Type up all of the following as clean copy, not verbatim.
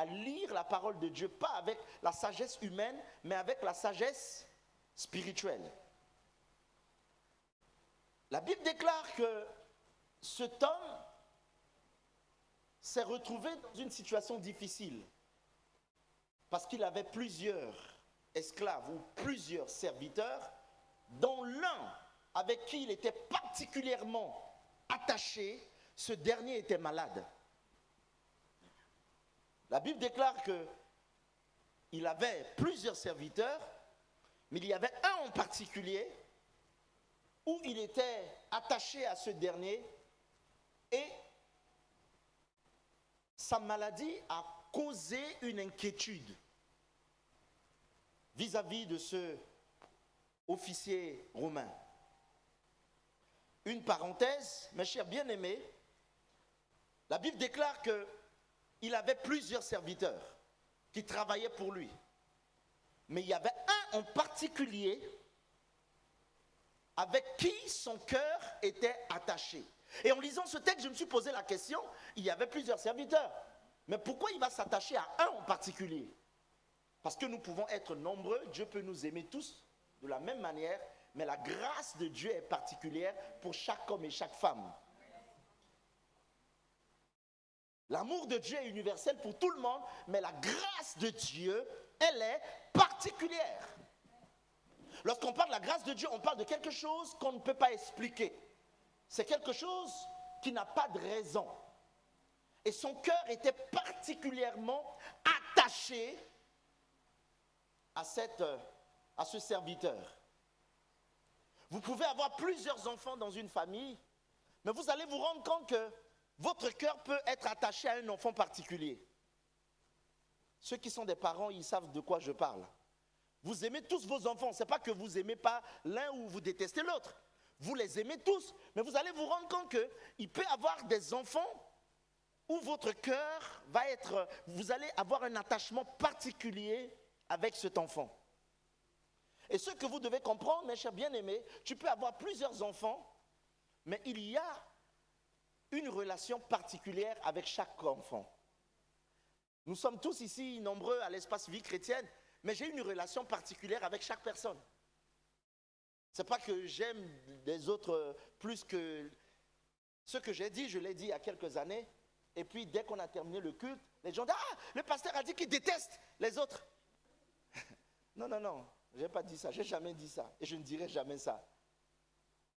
à lire la parole de Dieu, pas avec la sagesse humaine, mais avec la sagesse spirituelle. La Bible déclare que cet homme s'est retrouvé dans une situation difficile parce qu'il avait plusieurs esclaves ou plusieurs serviteurs, dont l'un avec qui il était particulièrement attaché, ce dernier était malade. La Bible déclare qu'il avait plusieurs serviteurs, mais il y avait un en particulier où il était attaché à ce dernier et sa maladie a causé une inquiétude vis-à-vis de ce officier romain. Une parenthèse, mes chers bien-aimés, la Bible déclare qu'il avait plusieurs serviteurs qui travaillaient pour lui. Mais il y avait un en particulier avec qui son cœur était attaché. Et en lisant ce texte, je me suis posé la question, il y avait plusieurs serviteurs. Mais pourquoi il va s'attacher à un en particulier? Parce que nous pouvons être nombreux, Dieu peut nous aimer tous de la même manière, mais la grâce de Dieu est particulière pour chaque homme et chaque femme. L'amour de Dieu est universel pour tout le monde, mais la grâce de Dieu, elle est particulière. Lorsqu'on parle de la grâce de Dieu, on parle de quelque chose qu'on ne peut pas expliquer. C'est quelque chose qui n'a pas de raison. Et son cœur était particulièrement attaché à ce serviteur. Vous pouvez avoir plusieurs enfants dans une famille, mais vous allez vous rendre compte que votre cœur peut être attaché à un enfant particulier. Ceux qui sont des parents, ils savent de quoi je parle. Vous aimez tous vos enfants, ce n'est pas que vous n'aimez pas l'un ou vous détestez l'autre. Vous les aimez tous, mais vous allez vous rendre compte qu'il peut y avoir des enfants où votre cœur va être, vous allez avoir un attachement particulier avec cet enfant. Et ce que vous devez comprendre, mes chers bien-aimés, tu peux avoir plusieurs enfants, mais il y a une relation particulière avec chaque enfant. Nous sommes tous ici nombreux à l'espace vie chrétienne, mais j'ai une relation particulière avec chaque personne. Ce n'est pas que j'aime les autres plus que ce que j'ai dit, je l'ai dit il y a quelques années, et puis dès qu'on a terminé le culte, les gens disent « Ah, le pasteur a dit qu'il déteste les autres !» Non, non, non. Je n'ai pas dit ça, je n'ai jamais dit ça et je ne dirai jamais ça.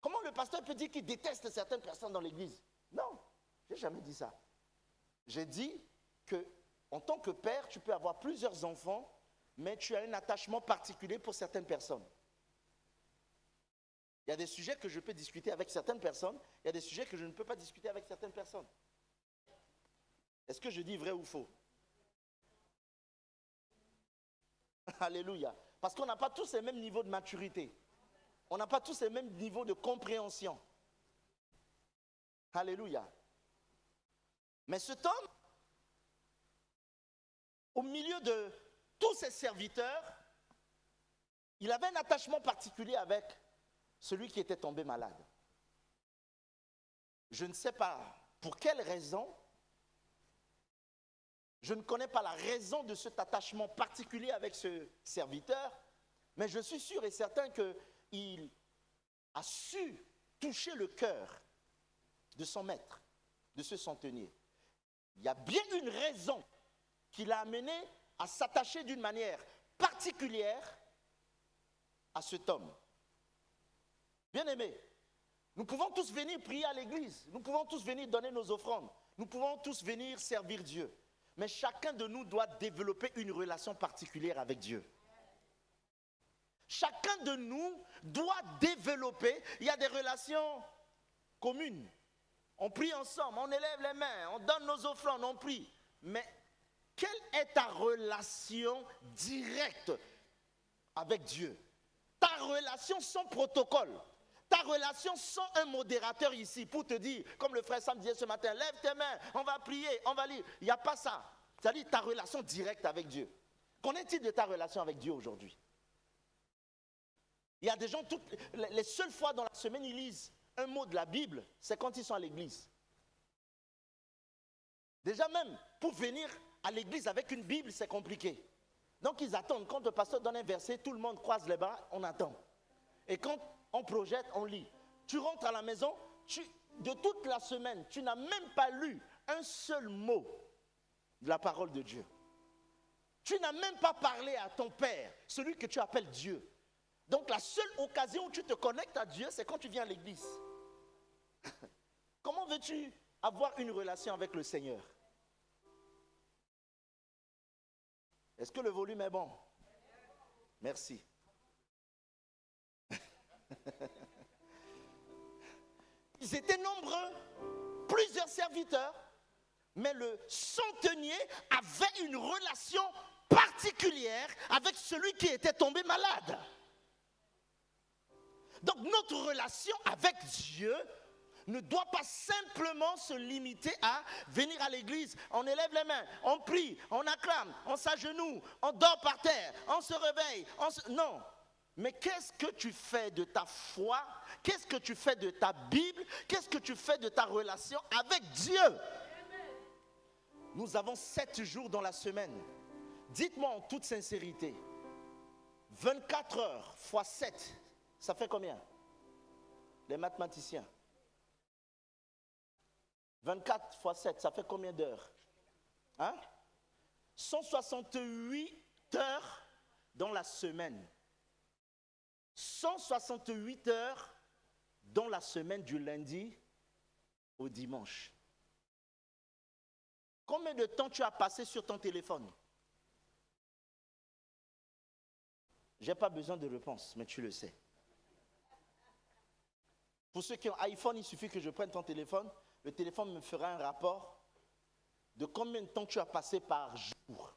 Comment le pasteur peut dire qu'il déteste certaines personnes dans l'église? Non, je n'ai jamais dit ça. J'ai dit qu'en tant que père, tu peux avoir plusieurs enfants, mais tu as un attachement particulier pour certaines personnes. Il y a des sujets que je peux discuter avec certaines personnes, il y a des sujets que je ne peux pas discuter avec certaines personnes. Est-ce que je dis vrai ou faux? Alléluia. Parce qu'on n'a pas tous les mêmes niveaux de maturité. On n'a pas tous les mêmes niveaux de compréhension. Alléluia. Mais cet homme, au milieu de tous ses serviteurs, il avait un attachement particulier avec celui qui était tombé malade. Je ne sais pas pour quelle raison, je ne connais pas la raison de cet attachement particulier avec ce serviteur, mais je suis sûr et certain qu'il a su toucher le cœur de son maître, de ce centenier. Il y a bien une raison qui l'a amené à s'attacher d'une manière particulière à cet homme. Bien-aimés, nous pouvons tous venir prier à l'église, nous pouvons tous venir donner nos offrandes, nous pouvons tous venir servir Dieu. Mais chacun de nous doit développer une relation particulière avec Dieu. Chacun de nous doit développer, il y a des relations communes. On prie ensemble, on élève les mains, on donne nos offrandes, on prie. Mais quelle est ta relation directe avec Dieu? Ta relation sans protocole. Ta relation sans un modérateur ici pour te dire, comme le frère Sam disait ce matin, lève tes mains, on va prier, on va lire. Il n'y a pas ça. C'est-à-dire ta relation directe avec Dieu. Qu'en est-il de ta relation avec Dieu aujourd'hui? Il y a des gens, les seules fois dans la semaine, ils lisent un mot de la Bible, c'est quand ils sont à l'église. Déjà même, pour venir à l'église avec une Bible, c'est compliqué. Donc ils attendent. Quand le pasteur donne un verset, tout le monde croise les bras, on attend. Et quand on projette, on lit. Tu rentres à la maison, de toute la semaine, tu n'as même pas lu un seul mot de la parole de Dieu. Tu n'as même pas parlé à ton Père, celui que tu appelles Dieu. Donc la seule occasion où tu te connectes à Dieu, c'est quand tu viens à l'église. Comment veux-tu avoir une relation avec le Seigneur? Est-ce que le volume est bon? Merci. Ils étaient nombreux, plusieurs serviteurs, mais le centenier avait une relation particulière avec celui qui était tombé malade. Donc notre relation avec Dieu ne doit pas simplement se limiter à venir à l'église, on élève les mains, on prie, on acclame, on s'agenouille, on dort par terre, on se réveille. Non. Mais qu'est-ce que tu fais de ta foi? Qu'est-ce que tu fais de ta Bible? Qu'est-ce que tu fais de ta relation avec Dieu? Nous avons 7 jours dans la semaine. Dites-moi en toute sincérité, 24 heures fois 7, ça fait combien? Les mathématiciens. 24 fois 7, ça fait combien d'heures? 168 heures dans la semaine. 168 heures dans la semaine du lundi au dimanche. Combien de temps tu as passé sur ton téléphone? Je n'ai pas besoin de réponse, mais tu le sais. Pour ceux qui ont iPhone, il suffit que je prenne ton téléphone. Le téléphone me fera un rapport de combien de temps tu as passé par jour.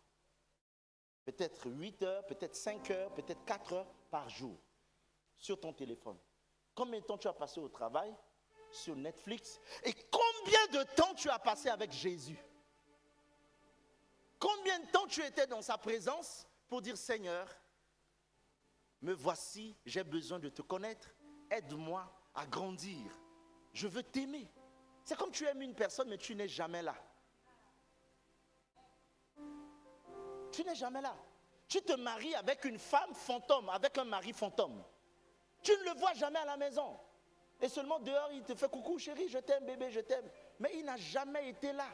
Peut-être 8 heures, peut-être 5 heures, peut-être 4 heures par jour sur ton téléphone. Combien de temps tu as passé au travail, sur Netflix, et combien de temps tu as passé avec Jésus? Combien de temps tu étais dans sa présence pour dire Seigneur, me voici, j'ai besoin de te connaître, aide-moi à grandir, je veux t'aimer. C'est comme tu aimes une personne mais tu n'es jamais là. Tu n'es jamais là. Tu te maries avec une femme fantôme, avec un mari fantôme. Tu ne le vois jamais à la maison. Et seulement dehors, il te fait coucou chérie, je t'aime bébé, je t'aime. Mais il n'a jamais été là.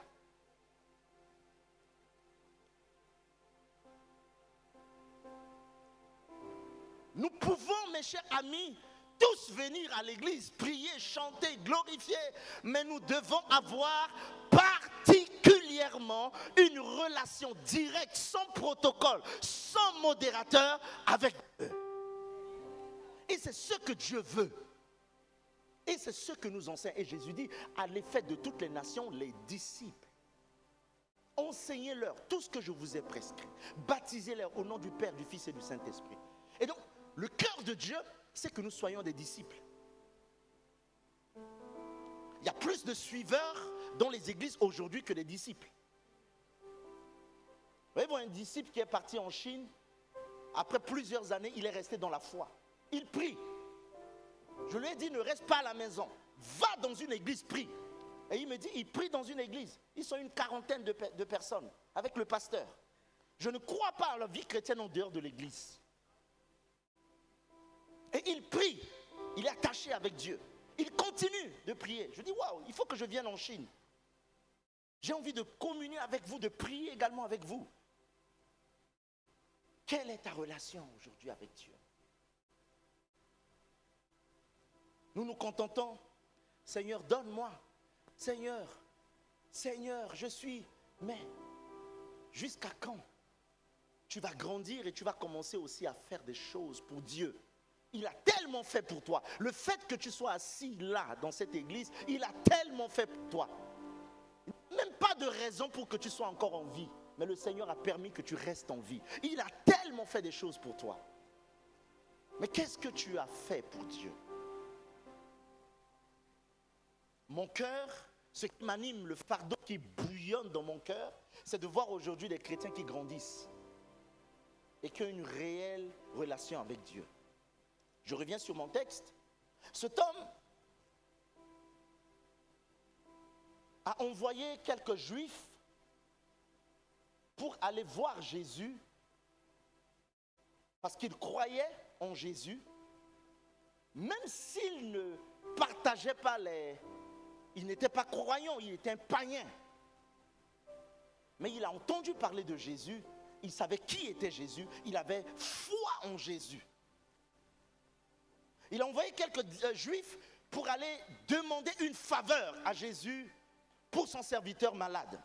Nous pouvons, mes chers amis, tous venir à l'église, prier, chanter, glorifier, mais nous devons avoir particulièrement une relation directe, sans protocole, sans modérateur avec eux. Et c'est ce que Dieu veut. Et c'est ce que nous enseigne. Et Jésus dit, allez faites de toutes les nations les disciples. Enseignez-leur tout ce que je vous ai prescrit. Baptisez-leur au nom du Père, du Fils et du Saint-Esprit. Et donc, le cœur de Dieu, c'est que nous soyons des disciples. Il y a plus de suiveurs dans les églises aujourd'hui que des disciples. Vous voyez, un disciple qui est parti en Chine, après plusieurs années, il est resté dans la foi. Il prie. Je lui ai dit, ne reste pas à la maison. Va dans une église, prie. Et il me dit, il prie dans une église. Ils sont une quarantaine de personnes avec le pasteur. Je ne crois pas à la vie chrétienne en dehors de l'église. Et il prie, il est attaché avec Dieu. Il continue de prier. Je dis, waouh, il faut que je vienne en Chine. J'ai envie de communier avec vous, de prier également avec vous. Quelle est ta relation aujourd'hui avec Dieu? Nous nous contentons. Seigneur, donne-moi. Seigneur, je suis... Mais jusqu'à quand tu vas grandir et tu vas commencer aussi à faire des choses pour Dieu? Il a tellement fait pour toi. Le fait que tu sois assis là, dans cette église, il a tellement fait pour toi. Même pas de raison pour que tu sois encore en vie. Mais le Seigneur a permis que tu restes en vie. Il a tellement fait des choses pour toi. Mais qu'est-ce que tu as fait pour Dieu? Mon cœur, ce qui m'anime, le fardeau qui bouillonne dans mon cœur, c'est de voir aujourd'hui des chrétiens qui grandissent et qui ont une réelle relation avec Dieu. Je reviens sur mon texte. Cet homme a envoyé quelques juifs pour aller voir Jésus, parce qu'il croyait en Jésus, même s'il ne partageait pas il n'était pas croyant, il était un païen. Mais il a entendu parler de Jésus, il savait qui était Jésus, il avait foi en Jésus. Il a envoyé quelques juifs pour aller demander une faveur à Jésus pour son serviteur malade.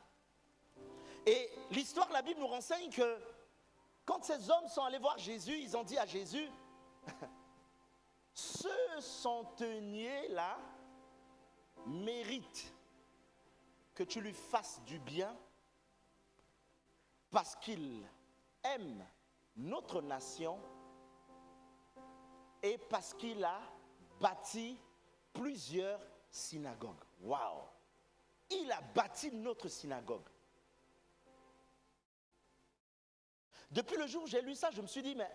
Et l'histoire de la Bible nous renseigne que quand ces hommes sont allés voir Jésus, ils ont dit à Jésus, ce centenier-là mérite que tu lui fasses du bien parce qu'il aime notre nation et parce qu'il a bâti plusieurs synagogues. Waouh! Il a bâti notre synagogue. Depuis le jour où j'ai lu ça, je me suis dit, mais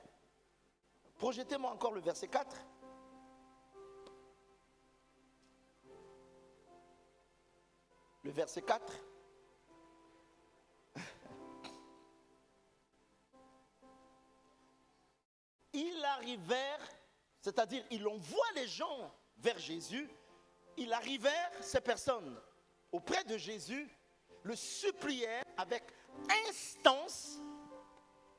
projetez-moi encore le verset 4. Le verset 4. Ils arrivèrent, c'est-à-dire ils envoient les gens vers Jésus. Ils arrivèrent, ces personnes, auprès de Jésus, le supplièrent avec instance,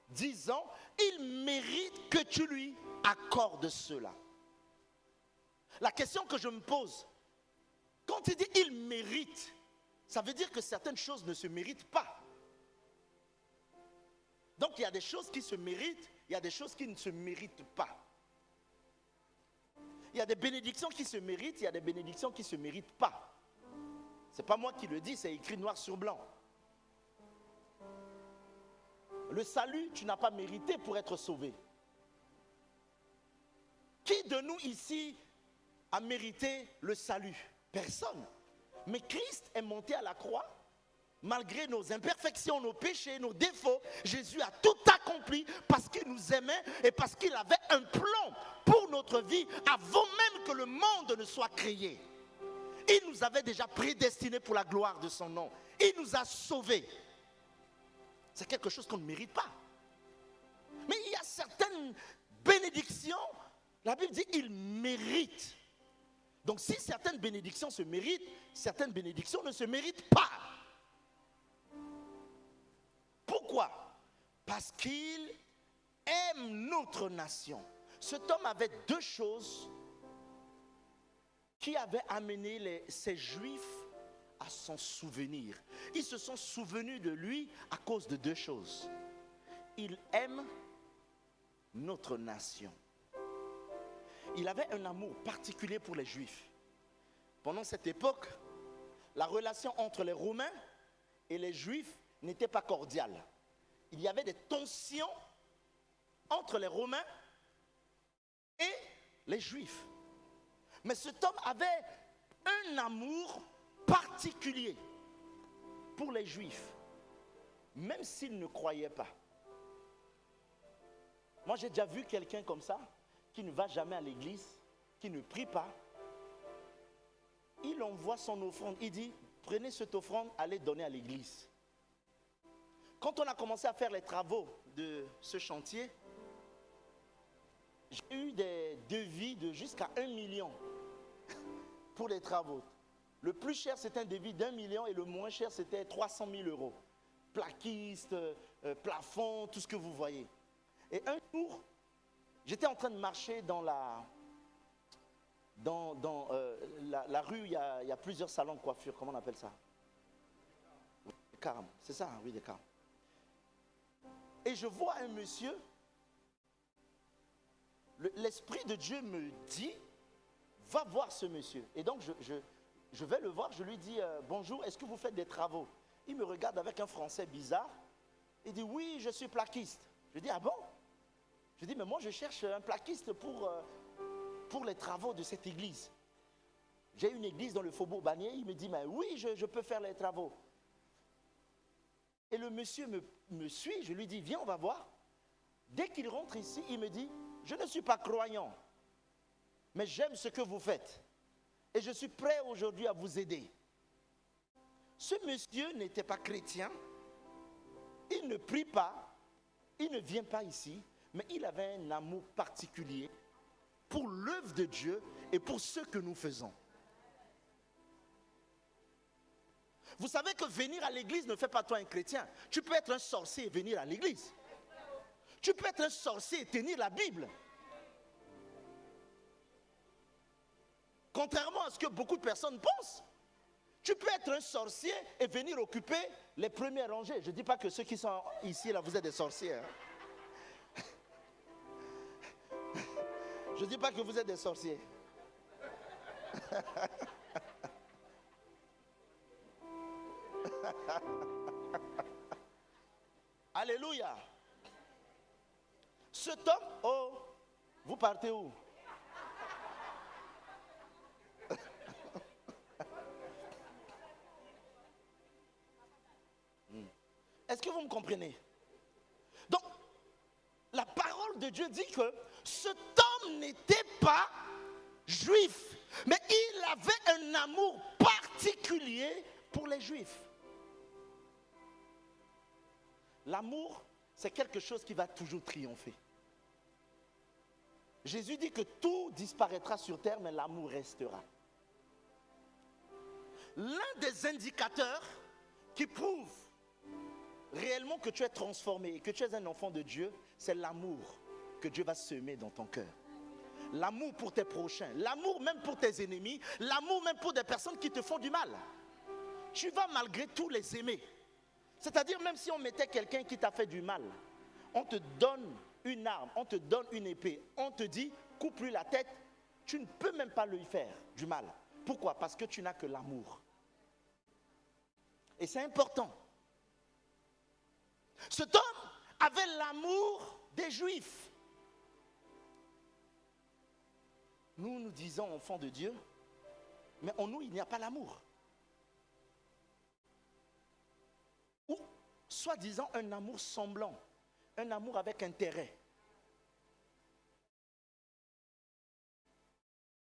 disant, il mérite que tu lui accordes cela. La question que je me pose, quand il dit il mérite, ça veut dire que certaines choses ne se méritent pas. Donc il y a des choses qui se méritent, il y a des choses qui ne se méritent pas. Il y a des bénédictions qui se méritent, il y a des bénédictions qui ne se méritent pas. Ce n'est pas moi qui le dis, c'est écrit noir sur blanc. Le salut, tu n'as pas mérité pour être sauvé. Qui de nous ici a mérité le salut? Personne. Mais Christ est monté à la croix, malgré nos imperfections, nos péchés, nos défauts. Jésus a tout accompli parce qu'il nous aimait et parce qu'il avait un plan pour notre vie avant même que le monde ne soit créé. Il nous avait déjà prédestinés pour la gloire de son nom. Il nous a sauvés. C'est quelque chose qu'on ne mérite pas. Mais il y a certaines bénédictions, la Bible dit il mérite. Donc si certaines bénédictions se méritent, certaines bénédictions ne se méritent pas. Pourquoi? Parce qu'il aime notre nation. Cet homme avait deux choses qui avaient amené ces Juifs à s'en souvenir. Ils se sont souvenus de lui à cause de deux choses. Il aime notre nation. Il avait un amour particulier pour les Juifs. Pendant cette époque, la relation entre les Romains et les Juifs n'était pas cordiale. Il y avait des tensions entre les Romains et les Juifs. Mais cet homme avait un amour particulier pour les Juifs, même s'ils ne croyaient pas. Moi, j'ai déjà vu quelqu'un comme ça, qui ne va jamais à l'église, qui ne prie pas. Il envoie son offrande, il dit, prenez cette offrande, allez donner à l'église. Quand on a commencé à faire les travaux de ce chantier, j'ai eu des devis de jusqu'à 1 million pour les travaux. Le plus cher, c'était un devis d'1 million et le moins cher, c'était 300 000 euros. Plaquiste, plafond, tout ce que vous voyez. Et un jour, j'étais en train de marcher dans la rue, il y a plusieurs salons de coiffure, comment on appelle ça? Des carmes, c'est ça, oui, des carmes. Et je vois un monsieur, l'Esprit de Dieu me dit, va voir ce monsieur. Et donc je vais le voir, je lui dis, bonjour, est-ce que vous faites des travaux? Il me regarde avec un français bizarre, il dit, oui, je suis plaquiste. Je dis, ah bon? Je dis, mais moi je cherche un plaquiste pour les travaux de cette église. J'ai une église dans le faubourg Bagné, il me dit, mais oui, je peux faire les travaux. Et le monsieur me suit, je lui dis, viens, on va voir. Dès qu'il rentre ici, il me dit, je ne suis pas croyant, mais j'aime ce que vous faites. Et je suis prêt aujourd'hui à vous aider. Ce monsieur n'était pas chrétien, il ne prie pas, il ne vient pas ici, mais il avait un amour particulier pour l'œuvre de Dieu et pour ce que nous faisons. Vous savez que venir à l'église ne fait pas toi un chrétien. Tu peux être un sorcier et venir à l'église. Tu peux être un sorcier et tenir la Bible. Contrairement à ce que beaucoup de personnes pensent. Tu peux être un sorcier et venir occuper les premières rangées. Je ne dis pas que ceux qui sont ici, là, vous êtes des sorciers. Hein. Je ne dis pas que vous êtes des sorciers. Alléluia. Cet homme, oh, vous partez où? Est-ce que vous me comprenez? Donc, la parole de Dieu dit que cet homme n'était pas juif, mais il avait un amour particulier pour les juifs. L'amour, c'est quelque chose qui va toujours triompher. Jésus dit que tout disparaîtra sur terre, mais l'amour restera. L'un des indicateurs qui prouve réellement que tu es transformé et que tu es un enfant de Dieu, c'est l'amour que Dieu va semer dans ton cœur. L'amour pour tes prochains, l'amour même pour tes ennemis, l'amour même pour des personnes qui te font du mal. Tu vas malgré tout les aimer. C'est-à-dire même si on mettait quelqu'un qui t'a fait du mal, on te donne une arme, on te donne une épée, on te dit coupe-lui la tête, tu ne peux même pas lui faire du mal. Pourquoi? Parce que tu n'as que l'amour. Et c'est important. Cet homme avait l'amour des Juifs. Nous nous disons enfants de Dieu, mais en nous il n'y a pas l'amour. Ou soi-disant un amour semblant, un amour avec intérêt.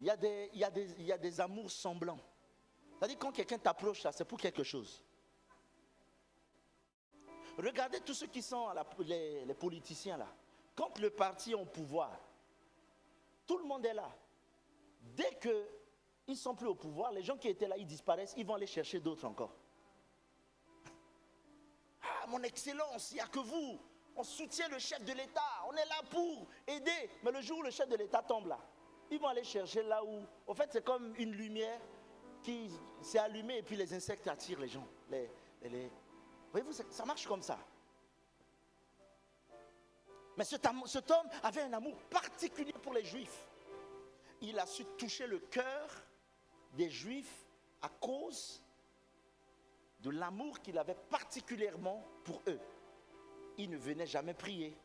Il y a des amours semblants. C'est-à-dire quand quelqu'un t'approche, c'est pour quelque chose. Regardez tous ceux qui sont les politiciens là. Quand le parti est au pouvoir, tout le monde est là. Dès qu'ils ne sont plus au pouvoir, les gens qui étaient là, ils disparaissent, ils vont aller chercher d'autres encore. Ah, mon excellence, il n'y a que vous. On soutient le chef de l'État, on est là pour aider. Mais le jour où le chef de l'État tombe là, ils vont aller chercher là où... En fait, c'est comme une lumière qui s'est allumée et puis les insectes attirent les gens. Voyez-vous, ça marche comme ça. Mais cet homme avait un amour particulier pour les Juifs. Il a su toucher le cœur des Juifs à cause de l'amour qu'il avait particulièrement pour eux. Il ne venait jamais prier.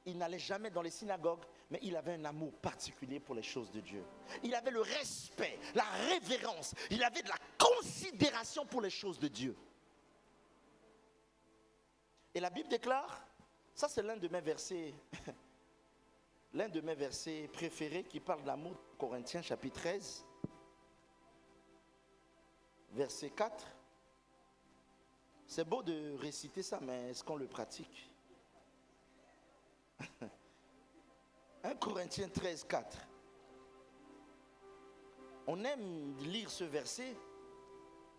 Il n'allait jamais dans les synagogues, mais il avait un amour particulier pour les choses de Dieu. Il avait le respect, la révérence, il avait de la considération pour les choses de Dieu. Et la Bible déclare, ça c'est l'un de mes versets préférés qui parle de l'amour, Corinthiens chapitre 13, verset 4. C'est beau de réciter ça, mais est-ce qu'on le pratique? 1 Corinthiens 13, 4. On aime lire ce verset.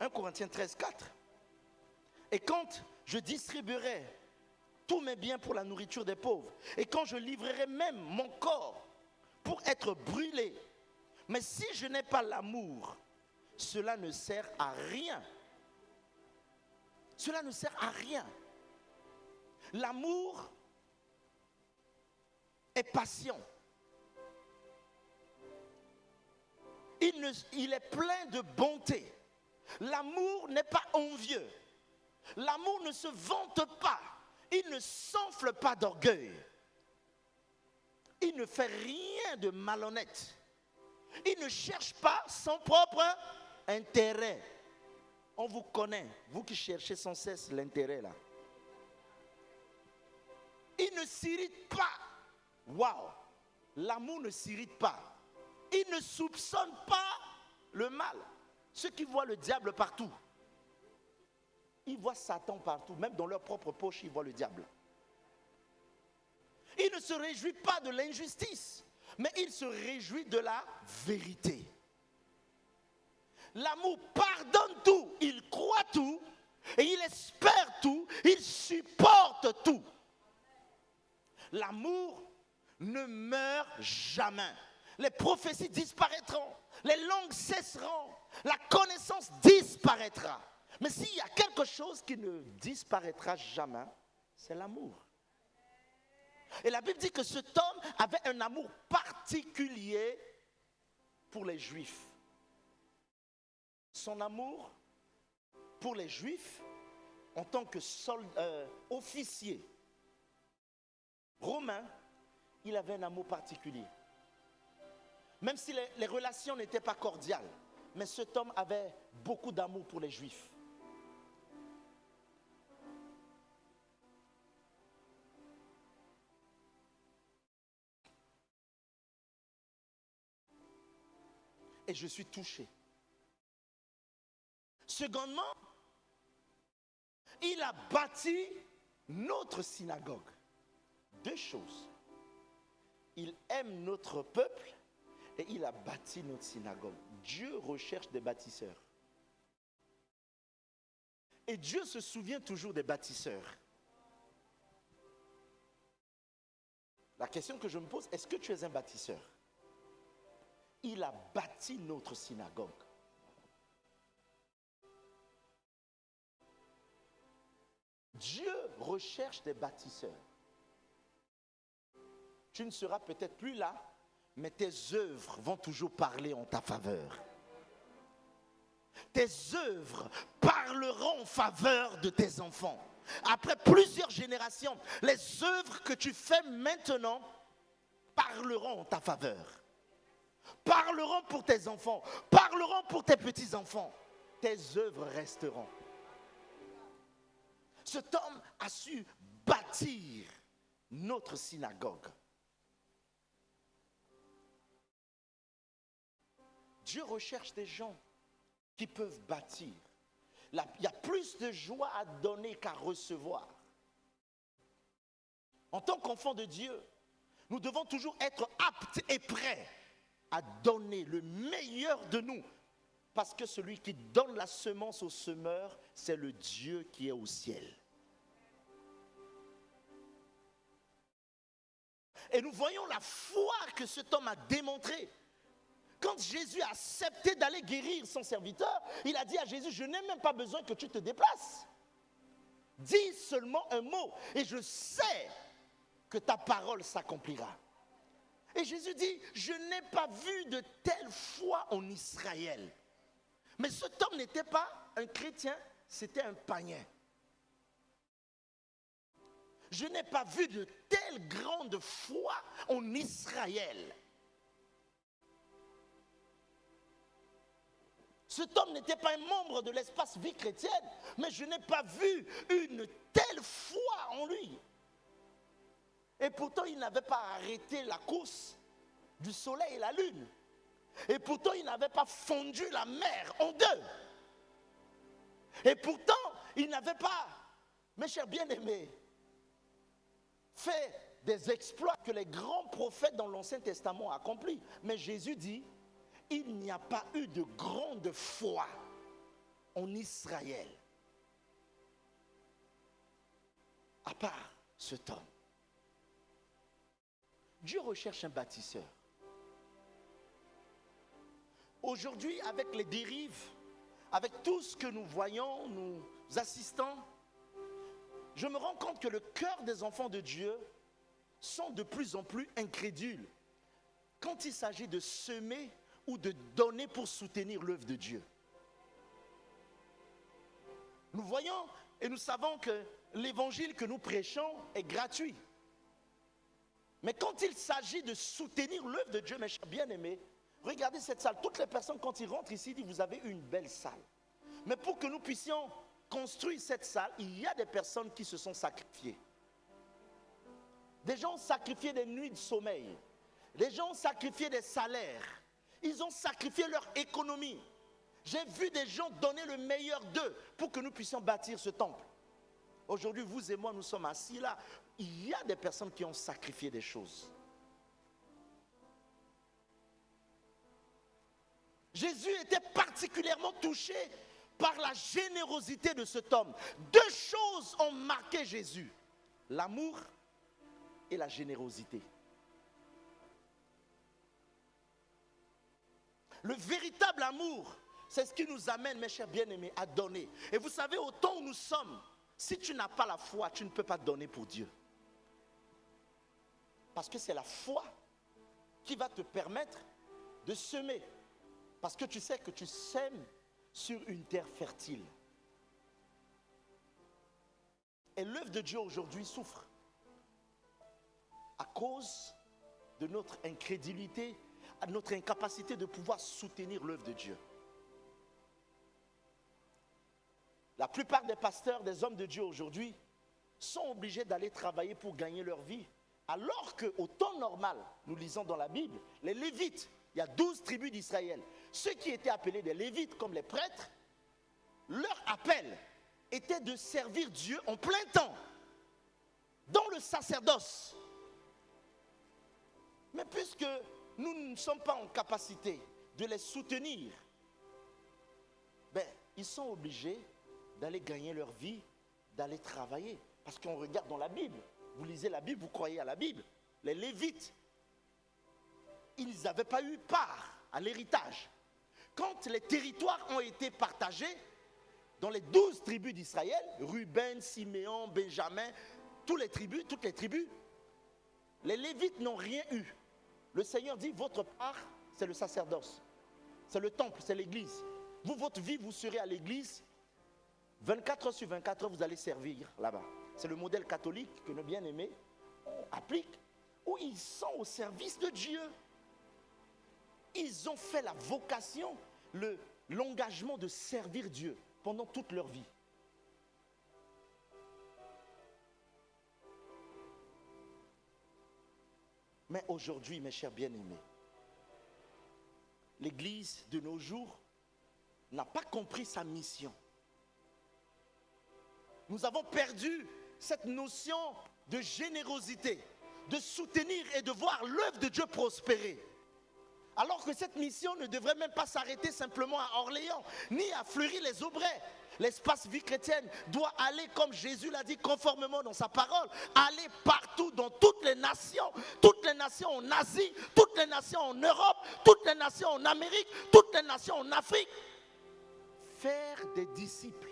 1 Corinthiens 13, 4. Et quand je distribuerai tous mes biens pour la nourriture des pauvres, et quand je livrerai même mon corps pour être brûlé, mais si je n'ai pas l'amour, cela ne sert à rien. Cela ne sert à rien. L'amour est patient. Il est plein de bonté. L'amour n'est pas envieux. L'amour ne se vante pas. Il ne s'enfle pas d'orgueil. Il ne fait rien de malhonnête. Il ne cherche pas son propre intérêt. On vous connaît, vous qui cherchez sans cesse l'intérêt là. Il ne s'irrite pas. Waouh! L'amour ne s'irrite pas. Il ne soupçonne pas le mal. Ceux qui voient le diable partout. ils voient Satan partout. Même dans leur propre poche, ils voient le diable. Il ne se réjouit pas de l'injustice, mais il se réjouit de la vérité. L'amour pardonne tout, il croit tout, et il espère tout, il supporte tout. L'amour ne meurt jamais. Les prophéties disparaîtront, les langues cesseront, la connaissance disparaîtra. Mais s'il y a quelque chose qui ne disparaîtra jamais, c'est l'amour. Et la Bible dit que cet homme avait un amour particulier pour les Juifs. Son amour pour les Juifs, en tant que officier romain, il avait un amour particulier. Même si les relations n'étaient pas cordiales, mais cet homme avait beaucoup d'amour pour les Juifs. Et je suis touché. Secondement, il a bâti notre synagogue. Deux choses. Il aime notre peuple et il a bâti notre synagogue. Dieu recherche des bâtisseurs. Et Dieu se souvient toujours des bâtisseurs. La question que je me pose, est-ce que tu es un bâtisseur? Il a bâti notre synagogue. Dieu recherche des bâtisseurs. Tu ne seras peut-être plus là, mais tes œuvres vont toujours parler en ta faveur. Tes œuvres parleront en faveur de tes enfants. Après plusieurs générations, les œuvres que tu fais maintenant parleront en ta faveur. Parleront pour tes enfants, parleront pour tes petits-enfants. Tes œuvres resteront. Cet homme a su bâtir notre synagogue. Dieu recherche des gens qui peuvent bâtir. Il y a plus de joie à donner qu'à recevoir. En tant qu'enfant de Dieu, nous devons toujours être aptes et prêts à donner le meilleur de nous. Parce que celui qui donne la semence au semeur, c'est le Dieu qui est au ciel. Et nous voyons la foi que cet homme a démontrée. Quand Jésus a accepté d'aller guérir son serviteur, il a dit à Jésus, je n'ai même pas besoin que tu te déplaces. Dis seulement un mot et je sais que ta parole s'accomplira. Et Jésus dit, je n'ai pas vu de telle foi en Israël. Mais cet homme n'était pas un chrétien, c'était un païen. Je n'ai pas vu de telle grande foi en Israël. Cet homme n'était pas un membre de l'espace vie chrétienne, mais je n'ai pas vu une telle foi en lui. Et pourtant, il n'avait pas arrêté la course du soleil et la lune. Et pourtant, il n'avait pas fondu la mer en deux. Et pourtant, il n'avait pas, mes chers bien-aimés, fait des exploits que les grands prophètes dans l'Ancien Testament ont accomplis. Mais Jésus dit, il n'y a pas eu de grande foi en Israël, à part cet homme. Dieu recherche un bâtisseur. Aujourd'hui, avec les dérives, avec tout ce que nous voyons, nous assistons, je me rends compte que le cœur des enfants de Dieu sont de plus en plus incrédules quand il s'agit de semer ou de donner pour soutenir l'œuvre de Dieu. Nous voyons et nous savons que l'évangile que nous prêchons est gratuit. Mais quand il s'agit de soutenir l'œuvre de Dieu, mes chers bien-aimés, regardez cette salle. Toutes les personnes, quand ils rentrent ici, disent, vous avez une belle salle. Mais pour que nous puissions construire cette salle, il y a des personnes qui se sont sacrifiées. Des gens ont sacrifié des nuits de sommeil. Des gens ont sacrifié des salaires. Ils ont sacrifié leur économie. J'ai vu des gens donner le meilleur d'eux pour que nous puissions bâtir ce temple. Aujourd'hui, vous et moi, nous sommes assis là. Il y a des personnes qui ont sacrifié des choses. Jésus était particulièrement touché par la générosité de cet homme. Deux choses ont marqué Jésus: l'amour et la générosité. Le véritable amour, c'est ce qui nous amène, mes chers bien-aimés, à donner. Et vous savez, au temps où nous sommes, si tu n'as pas la foi, tu ne peux pas donner pour Dieu. Parce que c'est la foi qui va te permettre de semer. Parce que tu sais que tu sèmes sur une terre fertile. Et l'œuvre de Dieu aujourd'hui souffre à cause de notre incrédulité, à notre incapacité de pouvoir soutenir l'œuvre de Dieu. La plupart des pasteurs, des hommes de Dieu aujourd'hui, sont obligés d'aller travailler pour gagner leur vie. Alors qu'au temps normal, nous lisons dans la Bible, les Lévites, il y a 12 tribus d'Israël. Ceux qui étaient appelés des Lévites comme les prêtres, leur appel était de servir Dieu en plein temps, dans le sacerdoce. Mais puisque nous ne sommes pas en capacité de les soutenir, ils sont obligés d'aller gagner leur vie, d'aller travailler. Parce qu'on regarde dans la Bible, vous lisez la Bible, vous croyez à la Bible. Les Lévites, ils n'avaient pas eu part à l'héritage. Quand les territoires ont été partagés dans les 12 tribus d'Israël, Ruben, Siméon, Benjamin, toutes les tribus, les Lévites n'ont rien eu. Le Seigneur dit, votre part, c'est le sacerdoce, c'est le temple, c'est l'église. Vous, votre vie, vous serez à l'église, 24 heures sur 24 heures, vous allez servir là-bas. C'est le modèle catholique que nos bien-aimés appliquent, où ils sont au service de Dieu. Ils ont fait la vocation, l'engagement de servir Dieu pendant toute leur vie. Mais aujourd'hui, mes chers bien-aimés, l'Église de nos jours n'a pas compris sa mission. Nous avons perdu cette notion de générosité, de soutenir et de voir l'œuvre de Dieu prospérer. Alors que cette mission ne devrait même pas s'arrêter simplement à Orléans, ni à Fleury-les-Aubrais. L'espace vie chrétienne doit aller, comme Jésus l'a dit conformément dans sa parole, aller partout dans toutes les nations en Asie, toutes les nations en Europe, toutes les nations en Amérique, toutes les nations en Afrique. Faire des disciples.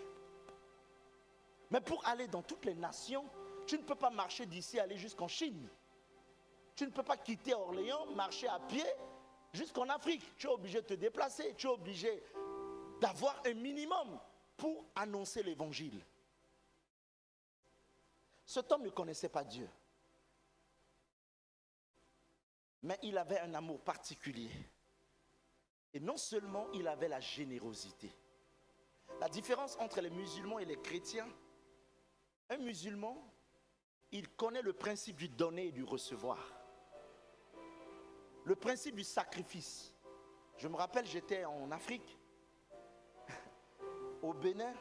Mais pour aller dans toutes les nations, tu ne peux pas marcher d'ici aller jusqu'en Chine. Tu ne peux pas quitter Orléans, marcher à pied jusqu'en Afrique. Tu es obligé de te déplacer, tu es obligé d'avoir un minimum pour annoncer l'évangile. Cet homme ne connaissait pas Dieu. Mais il avait un amour particulier. Et non seulement il avait la générosité. La différence entre les musulmans et les chrétiens, un musulman, il connaît le principe du donner et du recevoir. Le principe du sacrifice. Je me rappelle, j'étais en Afrique, au Bénin,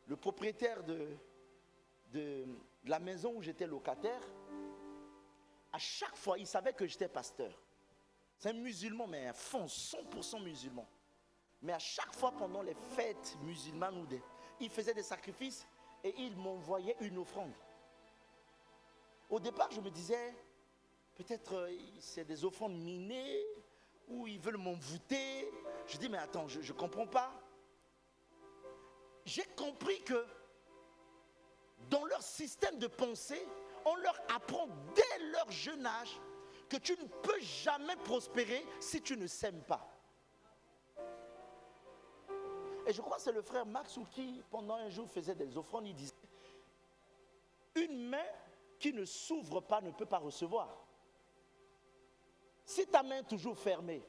le propriétaire de la maison où j'étais locataire, à chaque fois, il savait que j'étais pasteur. C'est un musulman, mais un fond, 100% musulman. Mais à chaque fois, pendant les fêtes musulmanes, il faisait des sacrifices et il m'envoyait une offrande. Au départ, je me disais, peut-être c'est des offrandes minées, ou ils veulent m'envoûter. Je dis, mais attends, je ne comprends pas. J'ai compris que dans leur système de pensée, on leur apprend dès leur jeune âge que tu ne peux jamais prospérer si tu ne sèmes pas. Et je crois que c'est le frère Max qui, pendant un jour, faisait des offrandes. Il disait, une main qui ne s'ouvre pas ne peut pas recevoir. Si ta main est toujours fermée,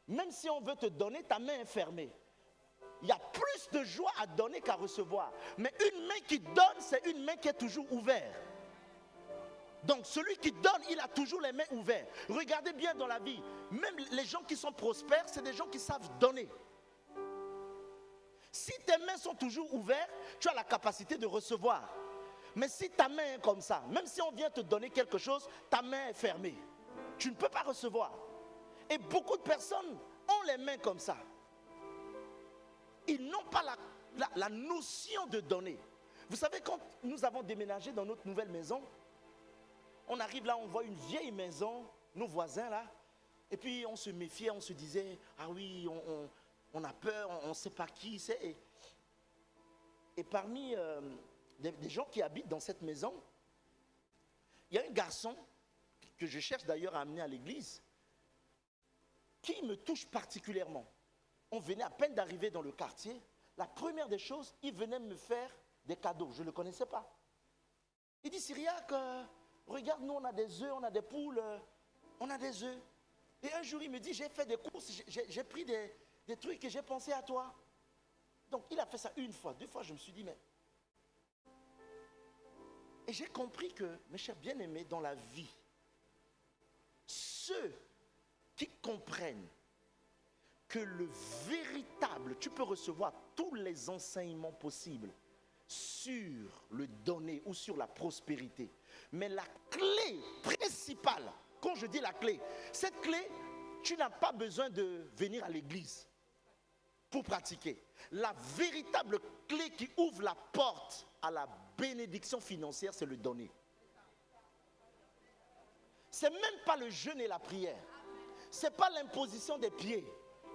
même si on veut te donner, ta main est fermée. Il y a plus de joie à donner qu'à recevoir. Mais une main qui donne, c'est une main qui est toujours ouverte. Donc celui qui donne, il a toujours les mains ouvertes. Regardez bien dans la vie, même les gens qui sont prospères, c'est des gens qui savent donner. Si tes mains sont toujours ouvertes, tu as la capacité de recevoir. Mais si ta main est comme ça, même si on vient te donner quelque chose, ta main est fermée. Tu ne peux pas recevoir. Et beaucoup de personnes ont les mains comme ça. Ils n'ont pas la notion de donner. Vous savez, quand nous avons déménagé dans notre nouvelle maison, on arrive là, on voit une vieille maison, nos voisins là, et puis on se méfiait, on se disait, ah oui, on a peur, on ne sait pas qui c'est. Et parmi des gens qui habitent dans cette maison, il y a un garçon que je cherche d'ailleurs à amener à l'église, qui me touche particulièrement. On venait à peine d'arriver dans le quartier. La première des choses, il venait me faire des cadeaux. Je ne le connaissais pas. Il dit, Cyriaque, regarde, nous on a des œufs, on a des poules, on a des œufs. Et un jour, il me dit, j'ai fait des courses, j'ai pris des trucs et j'ai pensé à toi. Donc, il a fait ça une fois, deux fois, je me suis dit, mais... Et j'ai compris que, mes chers bien-aimés, dans la vie, ceux qui comprennent que le véritable, tu peux recevoir tous les enseignements possibles sur le donner ou sur la prospérité. Mais la clé principale, quand je dis la clé, cette clé, tu n'as pas besoin de venir à l'église pour pratiquer. La véritable clé qui ouvre la porte à la bénédiction financière, c'est le donner. C'est même pas le jeûne et la prière. C'est pas l'imposition des pieds.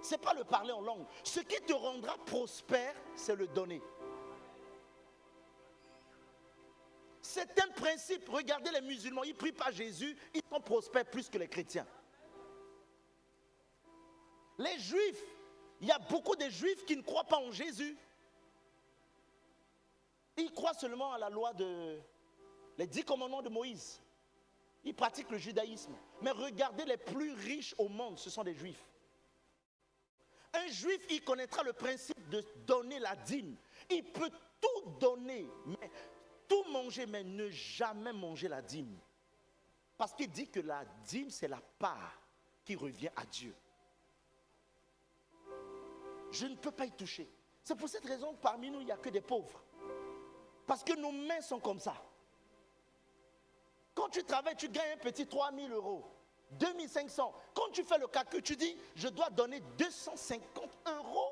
C'est pas le parler en langue. Ce qui te rendra prospère, c'est le donner. C'est un principe. Regardez les musulmans, ils prient pas Jésus, ils sont prospères plus que les chrétiens. Les juifs, il y a beaucoup de juifs qui ne croient pas en Jésus. Ils croient seulement à la loi les 10 commandements de Moïse. Ils pratiquent le judaïsme. Mais regardez, les plus riches au monde, ce sont des juifs. Un juif, il connaîtra le principe de donner la dîme. Il peut tout donner, mais tout manger, mais ne jamais manger la dîme. Parce qu'il dit que la dîme, c'est la part qui revient à Dieu. Je ne peux pas y toucher. C'est pour cette raison que parmi nous, il n'y a que des pauvres. Parce que nos mains sont comme ça. Quand tu travailles, tu gagnes un petit 3 000 euros, 2 500. Quand tu fais le calcul, tu dis, je dois donner 250 euros.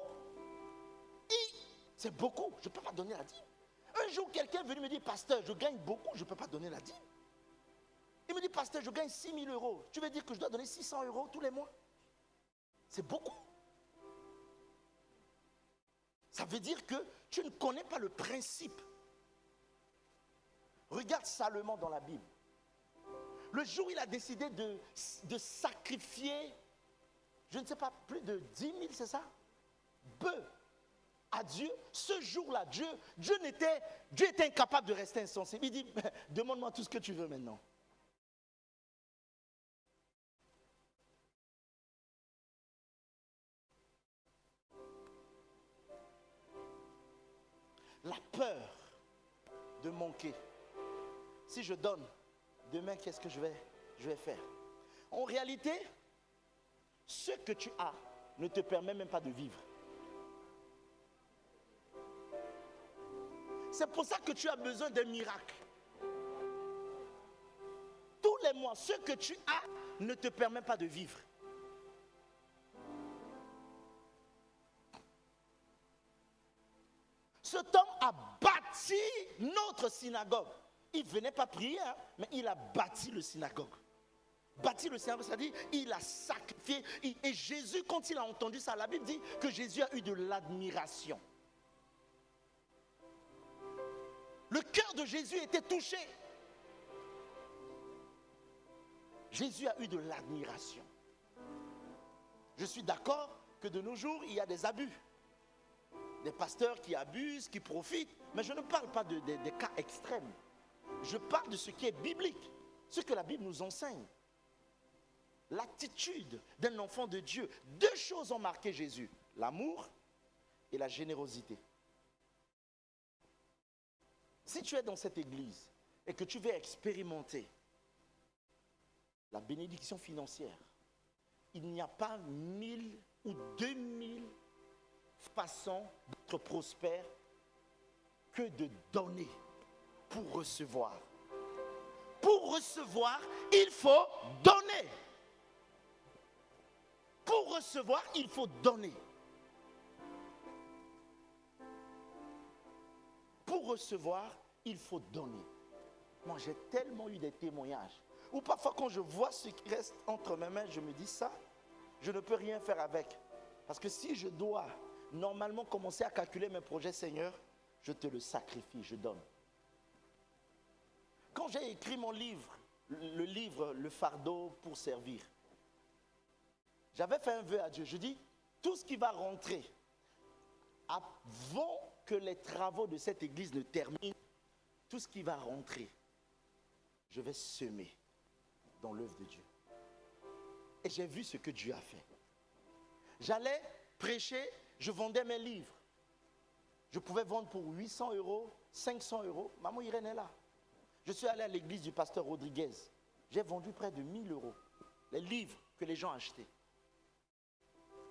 C'est beaucoup, je ne peux pas donner la dîme. Un jour, quelqu'un est venu me dire, pasteur, je gagne beaucoup, je ne peux pas donner la dîme. Il me dit, pasteur, je gagne 6 000 euros. Tu veux dire que je dois donner 600 euros tous les mois? C'est beaucoup. Ça veut dire que tu ne connais pas le principe. Regarde Salomon dans la Bible. Le jour où il a décidé de sacrifier, je ne sais pas, plus de 10 000, c'est ça? Bœufs à Dieu, ce jour-là, Dieu était incapable de rester insensible. Il dit, demande-moi tout ce que tu veux maintenant. La peur de manquer. Si je donne, demain, qu'est-ce que je vais faire? En réalité, ce que tu as ne te permet même pas de vivre. C'est pour ça que tu as besoin d'un miracle. Tous les mois, ce que tu as ne te permet pas de vivre. Cet homme a bâti notre synagogue. Il ne venait pas prier, hein, mais il a bâti le synagogue. Bâti le synagogue, c'est-à-dire il a sacrifié. Et Jésus, quand il a entendu ça, la Bible dit que Jésus a eu de l'admiration. Le cœur de Jésus était touché. Jésus a eu de l'admiration. Je suis d'accord que de nos jours, il y a des abus. Des pasteurs qui abusent, qui profitent. Mais je ne parle pas des cas extrêmes. Je parle de ce qui est biblique. Ce que la Bible nous enseigne. L'attitude d'un enfant de Dieu. Deux choses ont marqué Jésus. L'amour et la générosité. Si tu es dans cette église et que tu veux expérimenter la bénédiction financière, il n'y a pas 1000 ou 2000 façons de être prospère que de donner pour recevoir. Pour recevoir, il faut donner. Pour recevoir, il faut donner. Pour recevoir, il faut donner. Moi, j'ai tellement eu des témoignages. Ou parfois, quand je vois ce qui reste entre mes mains, je me dis ça, je ne peux rien faire avec. Parce que si je dois normalement commencer à calculer mes projets, Seigneur, je te le sacrifie, je donne. Quand j'ai écrit mon livre, le livre « Le fardeau pour servir », j'avais fait un vœu à Dieu. Je dis, tout ce qui va rentrer avant que les travaux de cette église ne terminent, tout ce qui va rentrer, je vais semer dans l'œuvre de Dieu. Et j'ai vu ce que Dieu a fait. J'allais prêcher, je vendais mes livres. Je pouvais vendre pour 800 €, 500 €. Maman Irène est là. Je suis allé à l'église du pasteur Rodriguez. J'ai vendu près de 1000 €. Les livres que les gens achetaient.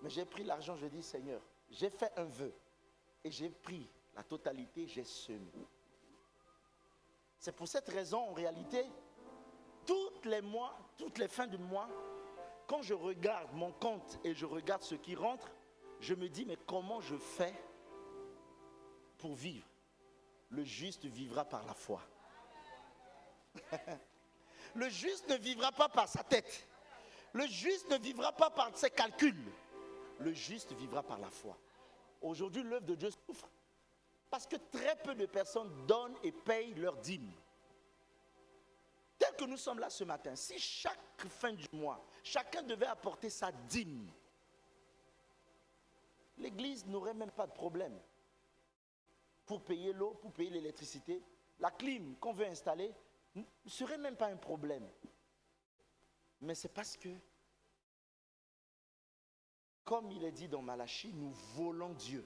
Mais j'ai pris l'argent, je dis, Seigneur, j'ai fait un vœu. Et j'ai pris la totalité, j'ai semé. C'est pour cette raison, en réalité, tous les mois, toutes les fins de mois, quand je regarde mon compte et je regarde ce qui rentre, je me dis, mais comment je fais pour vivre? Le juste vivra par la foi. Le juste ne vivra pas par sa tête. Le juste ne vivra pas par ses calculs. Le juste vivra par la foi. Aujourd'hui, l'œuvre de Dieu souffre parce que très peu de personnes donnent et payent leurs dîmes. Tel que nous sommes là ce matin, si chaque fin du mois, chacun devait apporter sa dîme, l'église n'aurait même pas de problème pour payer l'eau, pour payer l'électricité. La clim qu'on veut installer ne serait même pas un problème. Mais c'est parce que, comme il est dit dans Malachie, nous volons Dieu.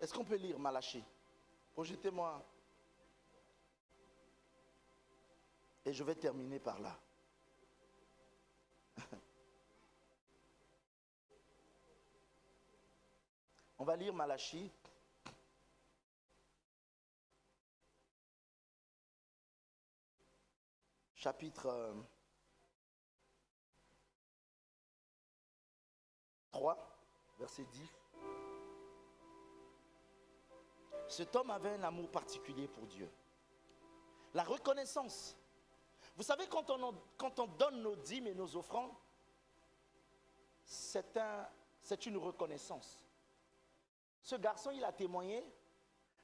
Est-ce qu'on peut lire Malachie? Projetez-moi. Et je vais terminer par là. On va lire Malachie. Chapitre 3, verset 10. Cet homme avait un amour particulier pour Dieu. La reconnaissance. Vous savez, quand on donne nos dîmes et nos offrandes, c'est une reconnaissance. Ce garçon, il a témoigné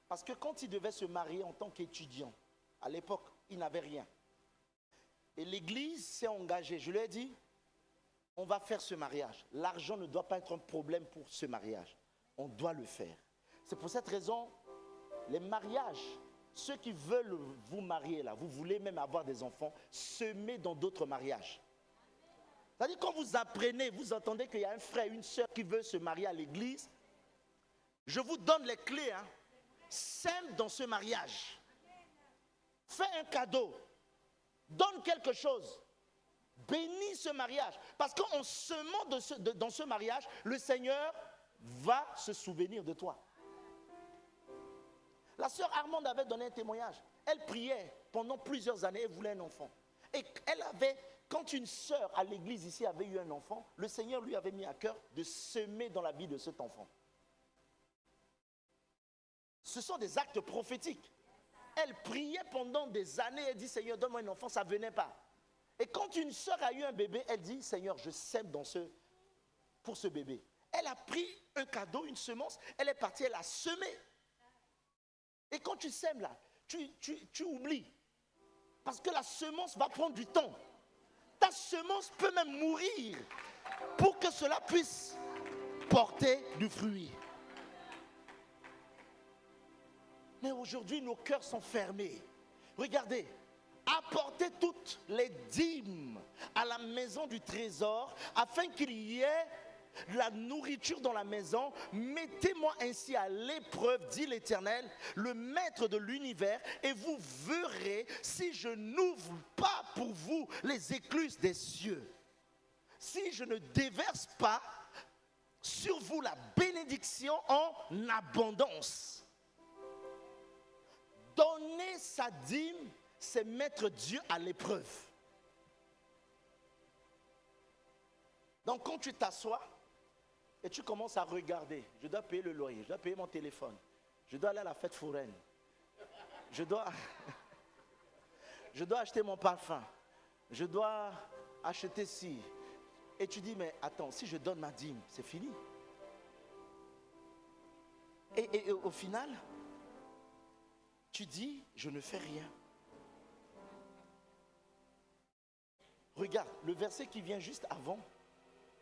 parce que quand il devait se marier en tant qu'étudiant, à l'époque, il n'avait rien. Et l'église s'est engagée. Je lui ai dit, on va faire ce mariage. L'argent ne doit pas être un problème pour ce mariage. On doit le faire. C'est pour cette raison, les mariages, ceux qui veulent vous marier là, vous voulez même avoir des enfants, semez dans d'autres mariages. C'est-à-dire quand vous apprenez, vous entendez qu'il y a un frère, une soeur qui veut se marier à l'église, je vous donne les clés. Sème dans ce mariage. Fais un cadeau. Donne quelque chose. Bénis ce mariage. Parce qu'en semant dans ce mariage, le Seigneur va se souvenir de toi. La sœur Armande avait donné un témoignage. Elle priait pendant plusieurs années et voulait un enfant. Et elle avait, quand une sœur à l'église ici avait eu un enfant, le Seigneur lui avait mis à cœur de semer dans la vie de cet enfant. Ce sont des actes prophétiques. Elle priait pendant des années, elle dit, Seigneur, donne-moi un enfant, ça ne venait pas. Et quand une sœur a eu un bébé, elle dit, Seigneur, je sème pour ce bébé. Elle a pris un cadeau, une semence, elle est partie, elle a semé. Et quand tu sèmes là, tu oublies. Parce que la semence va prendre du temps. Ta semence peut même mourir pour que cela puisse porter du fruit. Mais aujourd'hui, nos cœurs sont fermés. Regardez, apportez toutes les dîmes à la maison du trésor afin qu'il y ait la nourriture dans la maison. Mettez-moi ainsi à l'épreuve, dit l'Éternel, le maître de l'univers, et vous verrez si je n'ouvre pas pour vous les écluses des cieux. Si je ne déverse pas sur vous la bénédiction en abondance. Donner sa dîme, c'est mettre Dieu à l'épreuve. Donc quand tu t'assois et tu commences à regarder, je dois payer le loyer, je dois payer mon téléphone, je dois aller à la fête foraine, je dois acheter mon parfum, je dois acheter ci. Et tu dis, mais attends, si je donne ma dîme, c'est fini. Et au final, tu dis, je ne fais rien. Regarde, le verset qui vient juste avant,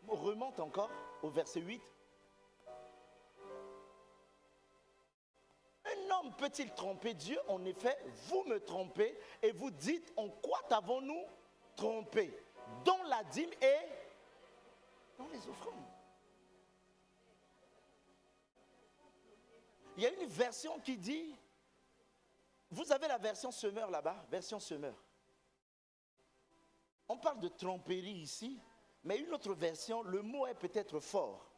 remonte encore au verset 8. Un homme peut-il tromper Dieu? En effet, vous me trompez et vous dites, en quoi t'avons-nous trompé? Dans la dîme et dans les offrandes. Il y a une version qui dit, vous avez la version semeur là-bas, version semeur. On parle de tromperie ici, mais une autre version, le mot est peut-être fort.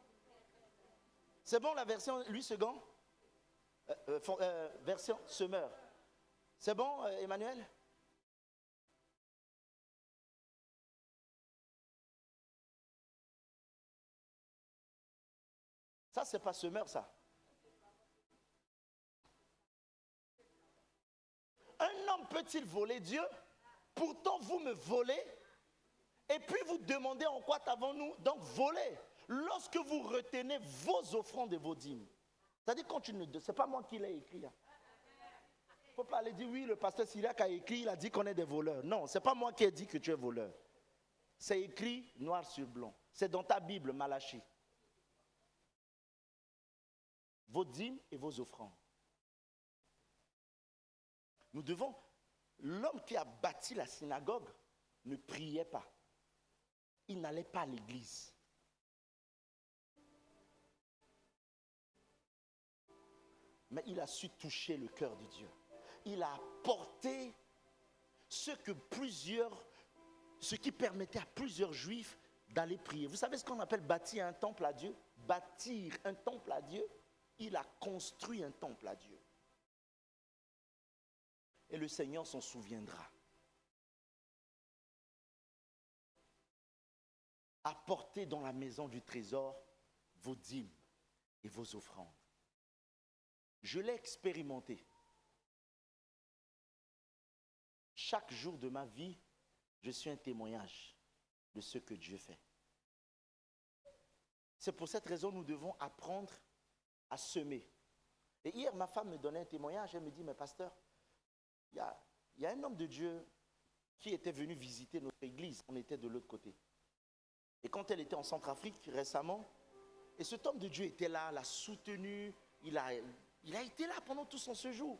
C'est bon la version, lui second version semeur. C'est bon Emmanuel? Ça c'est pas semeur ça. Un homme peut-il voler Dieu? Pourtant vous me volez. Et puis vous demandez en quoi t'avons-nous donc volé. Lorsque vous retenez vos offrandes et vos dîmes. C'est-à-dire quand tu ne... C'est pas moi qui l'ai écrit. Il ne faut pas aller dire oui, le pasteur Syriac a écrit, il a dit qu'on est des voleurs. Non, ce n'est pas moi qui ai dit que tu es voleur. C'est écrit noir sur blanc. C'est dans ta Bible, Malachie. Vos dîmes et vos offrandes. Nous devons... L'homme qui a bâti la synagogue ne priait pas. Il n'allait pas à l'église. Mais il a su toucher le cœur de Dieu. Il a apporté ce qui permettait à plusieurs juifs d'aller prier. Vous savez ce qu'on appelle bâtir un temple à Dieu? Bâtir un temple à Dieu. Il a construit un temple à Dieu. Et le Seigneur s'en souviendra. Apportez dans la maison du trésor vos dîmes et vos offrandes. Je l'ai expérimenté. Chaque jour de ma vie, je suis un témoignage de ce que Dieu fait. C'est pour cette raison que nous devons apprendre à semer. Et hier, ma femme me donnait un témoignage. Elle me dit, mais pasteur, il y a un homme de Dieu qui était venu visiter notre église. On était de l'autre côté. Et quand elle était en Centrafrique récemment, et cet homme de Dieu était là, l'a soutenu, il a été là pendant tout son séjour.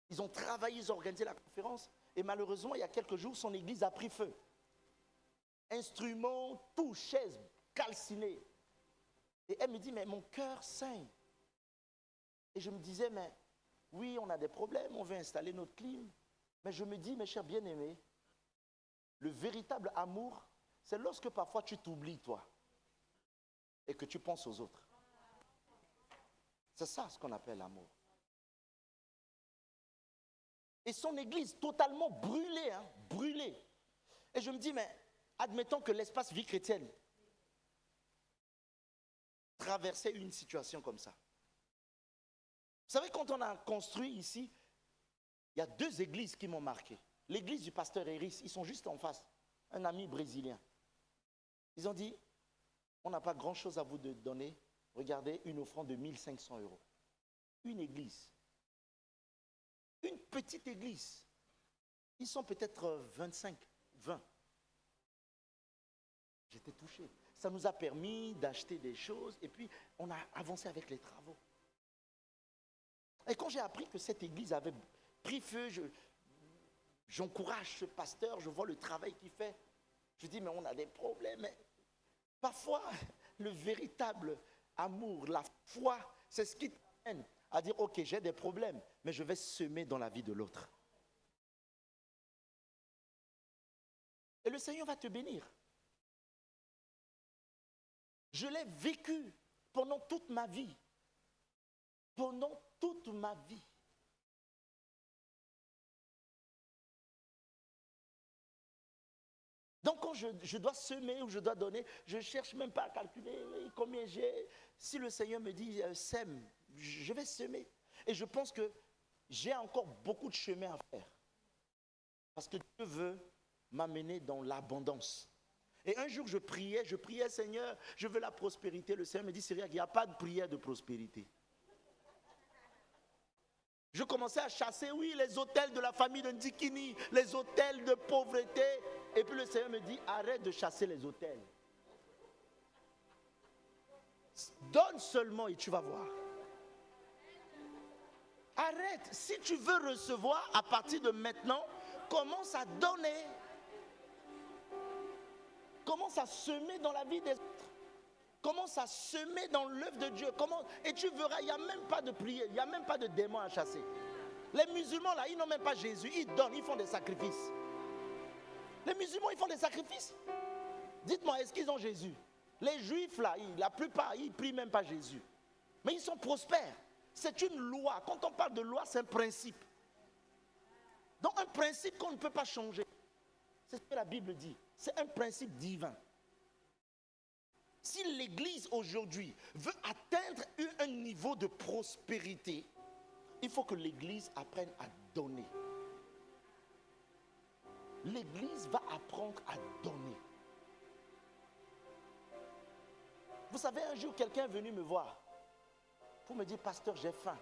Ils ont travaillé, ils ont organisé la conférence, et malheureusement, il y a quelques jours, son église a pris feu. Instruments, tout, chaises, calcinées. Et elle me dit, mais mon cœur saigne. Et je me disais, mais oui, on a des problèmes, on veut installer notre clim. Mais je me dis, mes chers bien-aimés, le véritable amour, c'est lorsque parfois tu t'oublies, toi, et que tu penses aux autres. C'est ça ce qu'on appelle l'amour. Et son église totalement brûlée, brûlée. Et je me dis, mais admettons que l'espace vie chrétienne traversait une situation comme ça. Vous savez, quand on a construit ici, il y a 2 églises qui m'ont marqué. L'église du pasteur Eris, ils sont juste en face, un ami brésilien. Ils ont dit, on n'a pas grand-chose à vous donner. Regardez, une offrande de 1500 €. Une église. Une petite église. Ils sont peut-être 25, 20. J'étais touché. Ça nous a permis d'acheter des choses et puis on a avancé avec les travaux. Et quand j'ai appris que cette église avait pris feu, j'encourage ce pasteur, je vois le travail qu'il fait. Je dis, mais on a des problèmes. Mais parfois, le véritable amour, la foi, c'est ce qui t'amène à dire, ok, j'ai des problèmes, mais je vais semer dans la vie de l'autre. Et le Seigneur va te bénir. Je l'ai vécu pendant toute ma vie. Pendant toute ma vie. Donc quand je dois semer ou je dois donner, je ne cherche même pas à calculer combien j'ai. Si le Seigneur me dit sème, je vais semer. Et je pense que j'ai encore beaucoup de chemin à faire. Parce que Dieu veut m'amener dans l'abondance. Et un jour je priais, Seigneur, je veux la prospérité. Le Seigneur me dit, Syriac, il n'y a pas de prière de prospérité. Je commençais à chasser, oui, les hôtels de la famille de Ndikini, les hôtels de pauvreté. Et puis le Seigneur me dit, arrête de chasser les hôtels. Donne seulement et tu vas voir. Arrête. Si tu veux recevoir, à partir de maintenant, commence à donner. Commence à semer dans la vie des autres. Commence à semer dans l'œuvre de Dieu. Et tu verras, il n'y a même pas de prière, il n'y a même pas de démons à chasser. Les musulmans, là, ils n'ont même pas Jésus. Ils donnent, ils font des sacrifices. Les musulmans, ils font des sacrifices. Dites-moi, est-ce qu'ils ont Jésus? Les juifs, là, la plupart, ils ne prient même pas Jésus. Mais ils sont prospères. C'est une loi. Quand on parle de loi, c'est un principe. Donc un principe qu'on ne peut pas changer. C'est ce que la Bible dit. C'est un principe divin. Si l'Église aujourd'hui veut atteindre un niveau de prospérité, il faut que l'Église apprenne à donner. L'Église va apprendre à donner. Vous savez, un jour, quelqu'un est venu me voir pour me dire, pasteur, j'ai faim.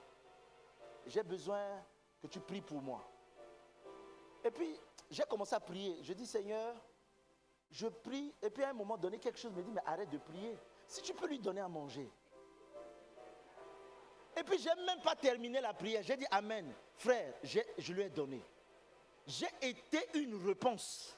J'ai besoin que tu pries pour moi. Et puis, j'ai commencé à prier. Je dis, Seigneur, je prie. Et puis, à un moment donné, quelque chose me dit, mais arrête de prier. Si tu peux lui donner à manger. Et puis, je n'ai même pas terminé la prière. J'ai dit, Amen. Frère, je lui ai donné. J'ai été une réponse.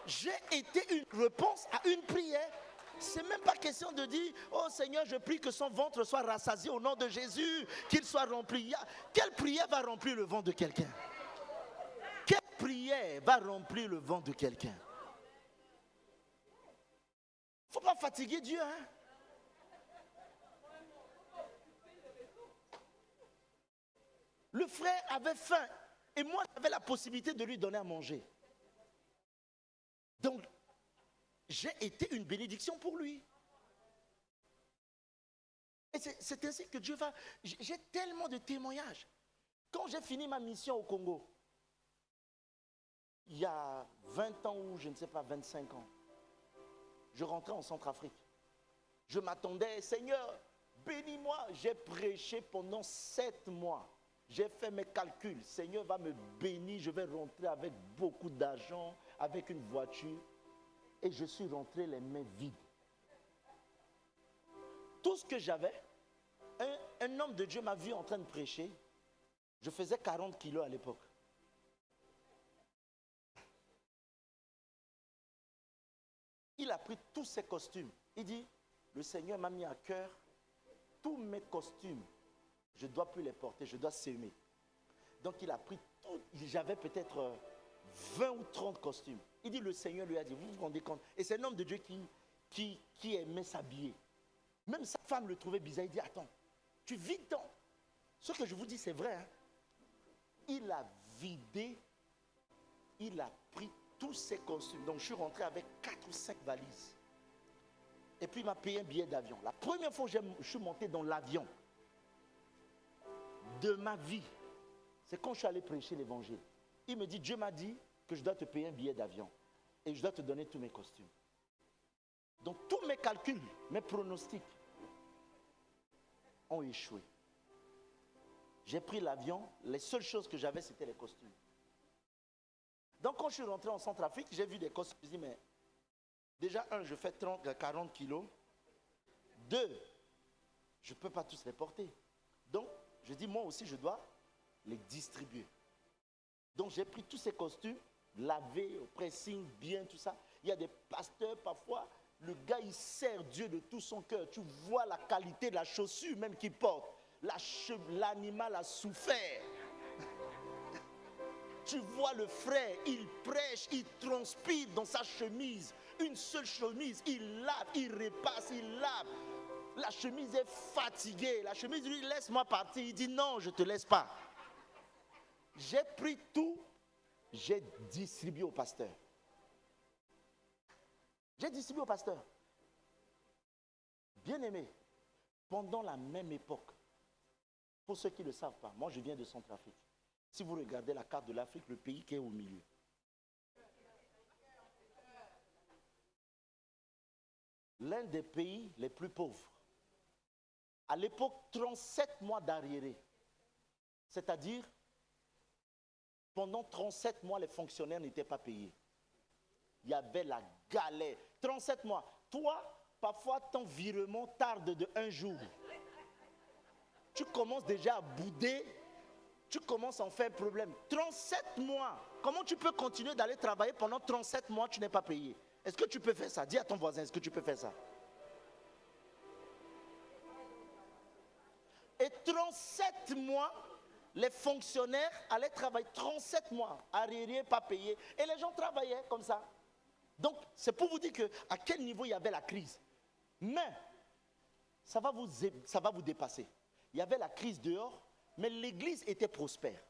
J'ai été une réponse à une prière. Ce n'est même pas question de dire, oh Seigneur, je prie que son ventre soit rassasié au nom de Jésus, qu'il soit rempli. Quelle prière va remplir le ventre de quelqu'un? Quelle prière va remplir le ventre de quelqu'un? Il ne faut pas fatiguer Dieu, hein? Le frère avait faim et moi j'avais la possibilité de lui donner à manger. Donc, j'ai été une bénédiction pour lui. Et c'est ainsi que Dieu va... J'ai tellement de témoignages. Quand j'ai fini ma mission au Congo, il y a 20 ans ou je ne sais pas, 25 ans, je rentrais en Centrafrique. Je m'attendais, Seigneur, bénis-moi. J'ai prêché pendant 7 mois. J'ai fait mes calculs. Seigneur va me bénir. Je vais rentrer avec beaucoup d'argent, avec une voiture. Et je suis rentré les mains vides. Tout ce que j'avais, un homme de Dieu m'a vu en train de prêcher. Je faisais 40 kilos à l'époque. Il a pris tous ses costumes. Il dit, le Seigneur m'a mis à cœur, tous mes costumes, je ne dois plus les porter, je dois s'aimer. Donc il a pris tout, j'avais peut-être 20 ou 30 costumes. Il dit, le Seigneur lui a dit, vous vous rendez compte? Et c'est un homme de Dieu qui aimait s'habiller. Même sa femme le trouvait bizarre. Il dit, attends, tu vides tant. Ce que je vous dis, c'est vrai. Hein? Il a vidé, il a pris tous ses costumes. Donc je suis rentré avec 4 ou 5 valises. Et puis il m'a payé un billet d'avion. La première fois que je suis monté dans l'avion de ma vie, c'est quand je suis allé prêcher l'évangile. Il me dit, Dieu m'a dit que je dois te payer un billet d'avion. Et je dois te donner tous mes costumes. Donc tous mes calculs, mes pronostics ont échoué. J'ai pris l'avion, les seules choses que j'avais, c'était les costumes. Donc quand je suis rentré en Centrafrique, j'ai vu des costumes. Je me dis, mais déjà, je fais 40 kilos. 2, je ne peux pas tous les porter. Donc, je dis, moi aussi, je dois les distribuer. Donc, j'ai pris tous ces costumes, lavés, au pressing, bien, tout ça. Il y a des pasteurs, parfois, Le gars, il sert Dieu de tout son cœur. Tu vois la qualité de la chaussure même qu'il porte. L'animal a souffert. Tu vois le frère, il prêche, il transpire dans sa chemise. Une seule chemise, il lave, il repasse, il lave. La chemise est fatiguée. La chemise lui dit, laisse-moi partir. Il dit, non, je ne te laisse pas. J'ai pris tout, j'ai distribué au pasteur. J'ai distribué au pasteur. Bien aimé, pendant la même époque, pour ceux qui ne le savent pas, moi je viens de Centrafrique. Si vous regardez la carte de l'Afrique, le pays qui est au milieu. L'un des pays les plus pauvres. À l'époque, 37 mois d'arriéré. C'est-à-dire, pendant 37 mois, les fonctionnaires n'étaient pas payés. Il y avait la galère. 37 mois. Toi, parfois, ton virement tarde de 1 jour. Tu commences déjà à bouder. Tu commences à en faire problème. 37 mois. Comment tu peux continuer d'aller travailler pendant 37 mois, tu n'es pas payé? Est-ce que tu peux faire ça? Dis à ton voisin, est-ce que tu peux faire ça? Et 37 mois, les fonctionnaires allaient travailler 37 mois, arriérés, pas payés. Et les gens travaillaient comme ça. Donc, c'est pour vous dire à quel niveau il y avait la crise. Mais, ça va vous dépasser. Il y avait la crise dehors, mais l'église était prospère.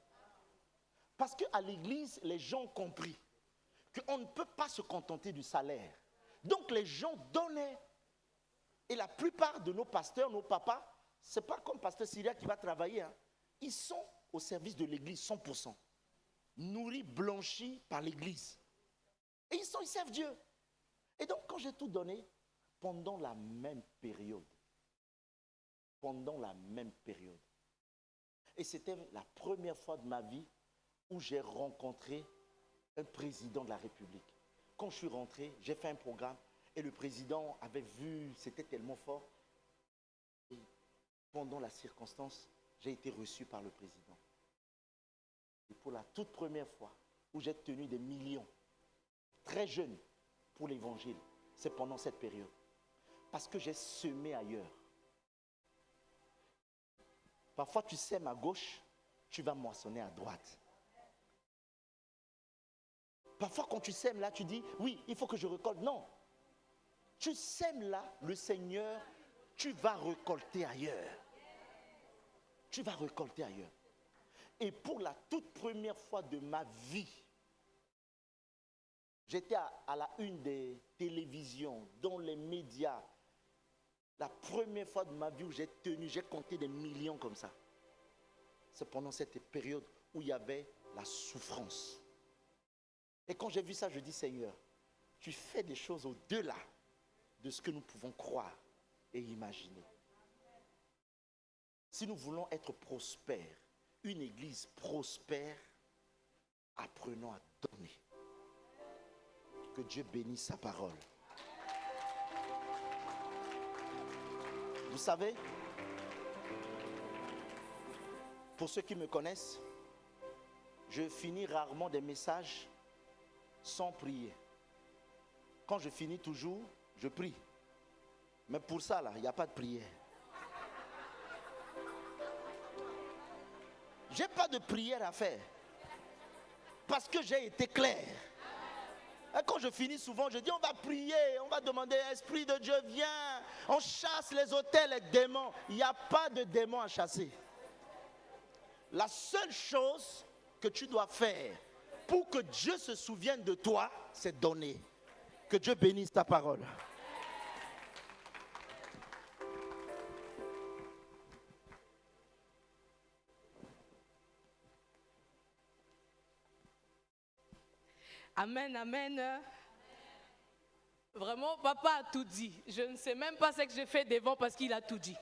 Parce qu'à l'église, les gens ont compris qu'on ne peut pas se contenter du salaire. Donc, les gens donnaient. Et la plupart de nos pasteurs, nos papas, ce n'est pas comme pasteur Syria qui va travailler. Hein. Ils sont au service de l'église 100%. Nourris, blanchis par l'église. Et ils servent Dieu. Et donc, quand j'ai tout donné, pendant la même période, et c'était la première fois de ma vie où j'ai rencontré un président de la République. Quand je suis rentré, j'ai fait un programme et le président avait vu, c'était tellement fort. Et pendant la circonstance, j'ai été reçu par le président. Et pour la toute première fois où j'ai tenu des millions, très jeune, pour l'évangile, c'est pendant cette période. Parce que j'ai semé ailleurs. Parfois, tu sèmes à gauche, tu vas moissonner à droite. Parfois, quand tu sèmes là, tu dis, oui, il faut que je récolte. Non. Tu sèmes là, le Seigneur, tu vas récolter ailleurs. Tu vas récolter ailleurs. Et pour la toute première fois de ma vie, j'étais à la une des télévisions, dans les médias. La première fois de ma vie où j'ai compté des millions comme ça. C'est pendant cette période où il y avait la souffrance. Et quand j'ai vu ça, je dis, Seigneur, tu fais des choses au-delà de ce que nous pouvons croire et imaginer. Si nous voulons être prospères, une église prospère, apprenons à donner. Que Dieu bénisse sa parole. Vous savez, pour ceux qui me connaissent, je finis rarement des messages sans prier. Quand je finis toujours, je prie. Mais pour ça, là, il n'y a pas de prière. Je n'ai pas de prière à faire. Parce que j'ai été clair. Et quand je finis souvent, je dis on va prier, on va demander, Esprit de Dieu, viens. On chasse les autels, les démons. Il n'y a pas de démons à chasser. La seule chose que tu dois faire pour que Dieu se souvienne de toi, c'est donner. Que Dieu bénisse ta parole. Amen, amen. Vraiment, papa a tout dit. Je ne sais même pas ce que j'ai fait devant parce qu'il a tout dit.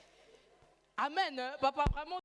Amen. Papa, vraiment.